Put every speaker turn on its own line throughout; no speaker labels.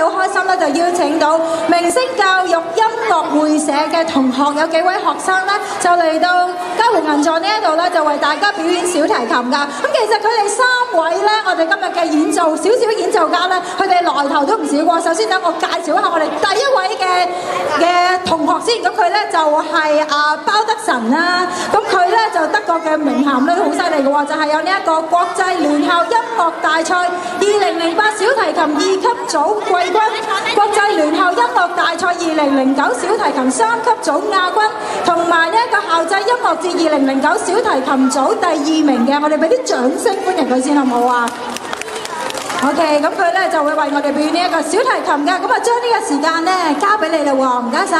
好開心咧，就邀請到明星教育音樂會社嘅同學，有幾位學生咧，就嚟到嘉湖銀座呢一度咧，就為大家表演小提琴㗎。咁其實佢哋3位咧，我哋今日嘅小演奏家咧，佢哋來頭都唔少喎。首先等我介紹一下我哋第一位嘅同學先，咁佢咧就係包德臣啦。咁佢咧就德國嘅名銜咧好犀利嘅喎，就係有呢一個國際聯校音樂大賽2008小提琴2級組季軍，國際聯校音樂大賽2009小提琴3級組亞軍，同埋呢一個校際音樂節2009小提琴組第2名嘅，我哋俾啲掌聲歡迎佢先好唔好啊 ？OK， 咁佢咧就會為我哋表演呢一個小提琴嘅，咁啊將呢個時間咧交俾你啦喎，唔該晒。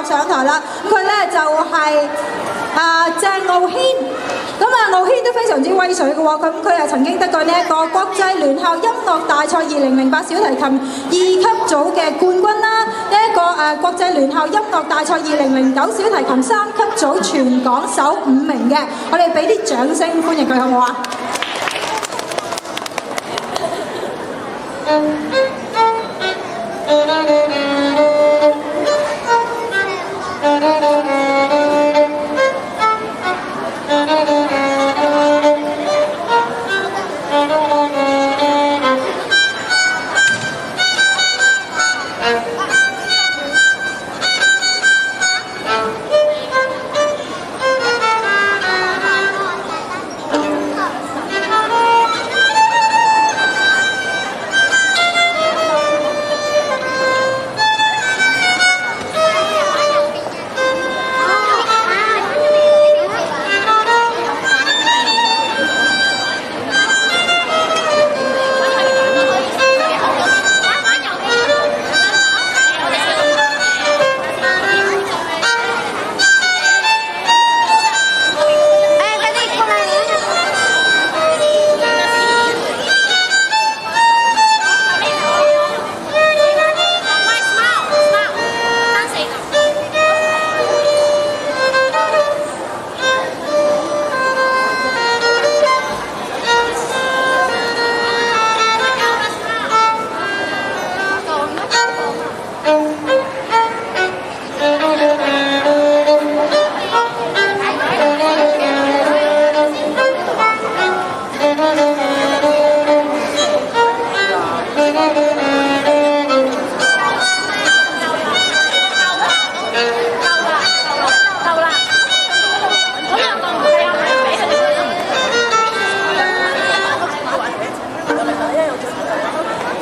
上台啦，佢咧就係鄭傲軒，咁傲軒都非常之威水嘅喎，咁佢又曾經得過呢一個國際聯校音樂大賽2008小提琴2級組嘅冠軍啦，呢一個國際聯校音樂大賽2009小提琴3級組全港首5名嘅，我哋俾啲掌聲歡迎佢好唔好啊？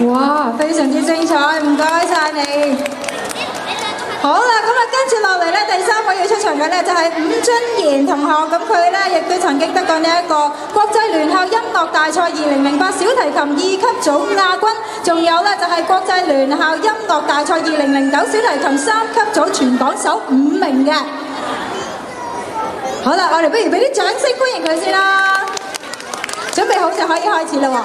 哇，非常之精彩，唔該晒你。好啦，咁跟住落嚟咧，第3位要出場嘅咧就係伍津賢同學，咁佢咧亦都曾經得過呢一個國際聯校音樂大賽2008小提琴2級組亞軍，仲有咧就係國際聯校音樂大賽2009小提琴3級組全港首5名嘅。好啦，我哋不如俾啲掌聲歡迎佢先啦。準備好就可以開始啦喎。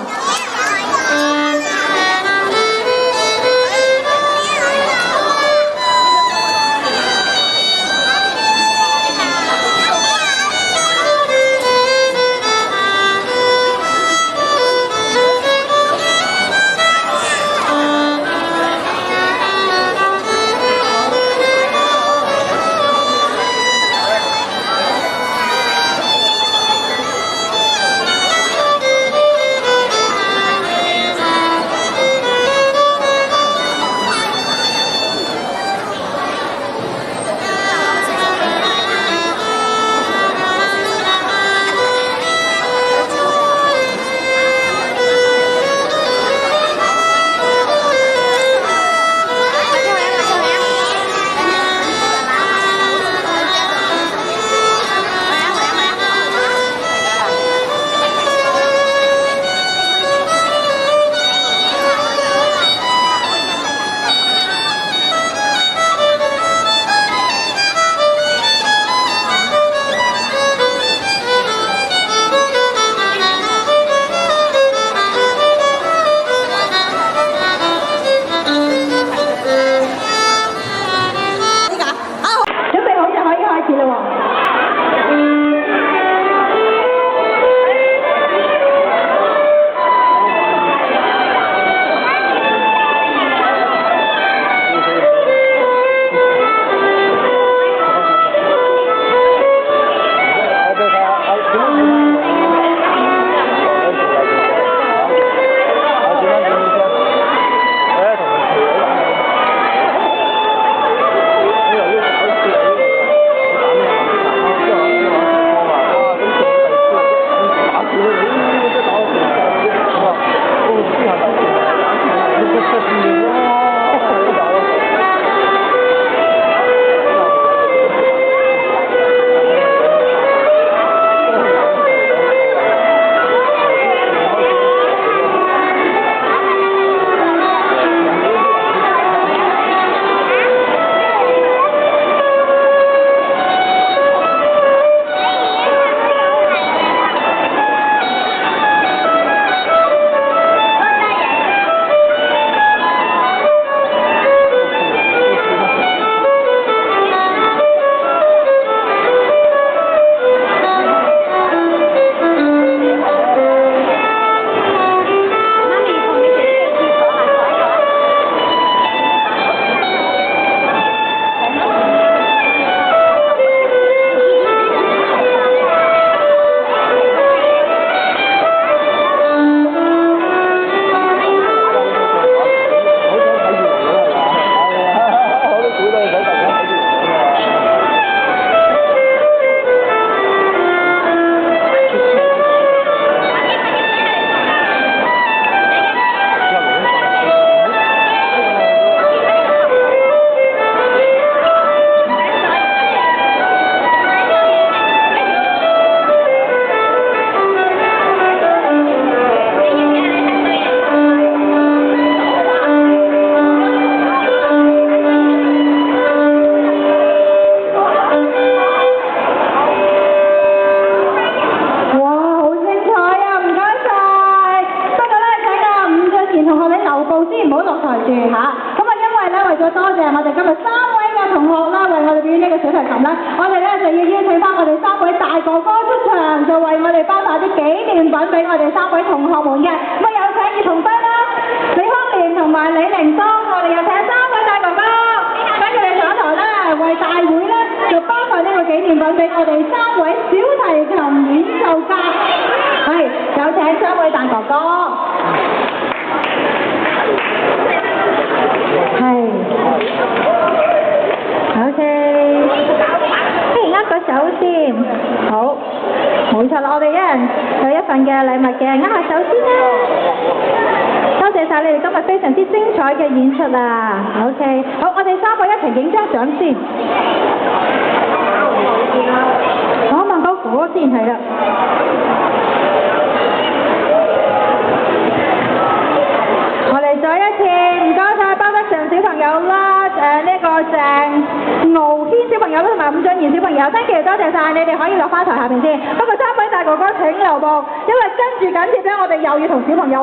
琴啦，我哋咧就要邀請翻我哋3位大哥哥出場，就為我哋頒發啲紀念品俾我哋3位同學們嘅。咁有請葉童輝啦、李康廉同埋李寧東，我哋有請3位大哥哥，等佢哋上台咧，為大會咧就頒發呢個紀念品俾我哋3位小提琴演奏家。係，有請3位大哥哥。係。OK。不如握個手先。好。冇錯啦，我哋一人有一份嘅禮物嘅，握下手先啦。多謝晒你哋今日非常之精彩嘅演出啊 ！OK， 好，我哋3個一齊影張相先。我問嗰個先係啦。我哋再一次唔該晒包德祥小朋友啦，呢個鄭傲軒小朋友啦，同埋伍俊賢小朋友 ，thank you， 多謝晒，你哋可以落翻台下邊先。不過3位大哥哥請留步，因為跟住緊接咧，我哋又要同小朋友。